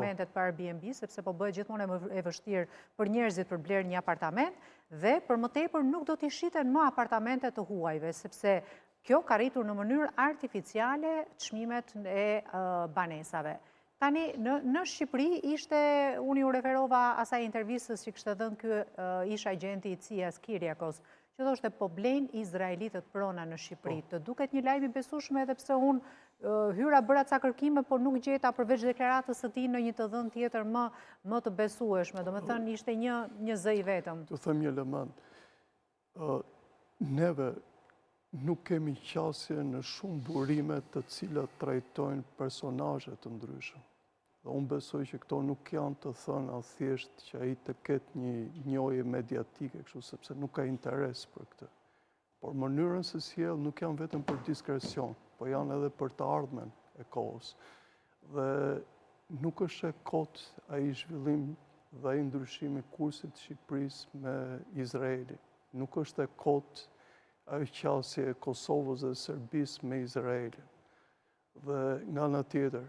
apartamentet për Airbnb, sepse po bëhet gjithmonë e vështirë për njerëzit për blerë një apartament, dhe për më tepër nuk do t'i shiten më apartamentet të huajve, sepse kjo ka rritur në mënyrë artificiale çmimet e banesave. Tani, në Shqipëri ishte, unë ju referova asaj intervistës që kishte dhënë ky ish agenti i CIA-s Kyriakos, që thoshte po blejnë izraelitët prona në Shqipëri. Të duket një lajm i besueshëm edhe pse unë hyra bëra ca kërkime, por nuk gjeta përveç deklaratës së tij në një të dhënë tjetër më të besueshme. Domethënë ishte një zë i vetëm. Të them një element. Neve nuk kemi qasje në shumë burime të cilat trajtojnë personazhe të ndryshëm. Dhe unë besoj që këto nuk janë të thëna thjesht që ai të ketë një njohje mediatike, kështu sepse nuk ka interes për këtë. Por mënyrën se sjell nuk janë vetëm për diskresion, po janë edhe për të ardhmen e kohës. Dhe nuk është e kot ai zhvillim dhe ai ndryshimi i kursit të Shqipërisë me Izraelin. Nuk është e kot ai qasje e Kosovës dhe Serbisë me Izraelin. Dhe nga ana tjetër,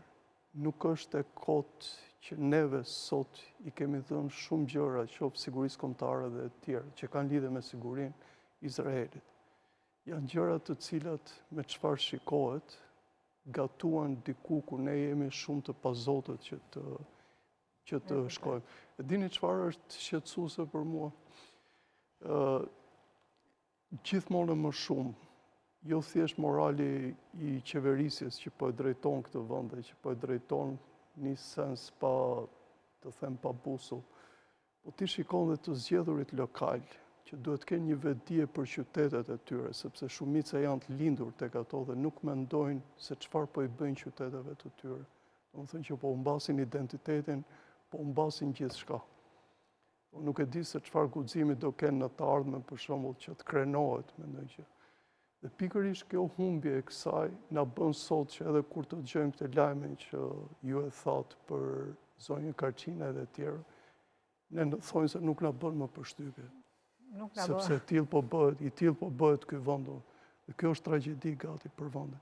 nuk është e kot që neve sot i kemi dhënë shumë gjëra, qoftë sigurisë kombëtare dhe të tjera, që kanë lidhje me sigurinë Izraelit. Janë gjëra të cilat me çfarë shikohet, gatuan diku ku ne jemi shumë të pazotët që të shkojmë. E dini çfarë është shqetësuese për mua? Gjithmonë më shumë, jo thjesht morali i qeverisjes që po e drejton këtë vend dhe që po e drejton një sens pa, të them, pa busull, po ti shikon dhe të zgjedhurit lokal, që duhet të kenë një vetdije për qytetet e tyre, sepse shumica janë të lindur tek ato dhe nuk mendojnë se çfarë po i bëjnë qyteteve të tyre. Domethënë që po humbasin identitetin, po humbasin gjithçka. Nuk e di se çfarë guximi do kenë në të ardhmen, për shembull, që të krenohet, mendoj që. Dhe pikërisht kjo humbje e kësaj na bën sot që edhe kur të dëgjojmë këtë lajmin që ju e thatë për zonjën Karçina dhe të tjerë, ne thonë se nuk na bën më përshtypje. Sepse i tillë po bëhet ky vend. Dhe kjo është tragjedi gati për vendin.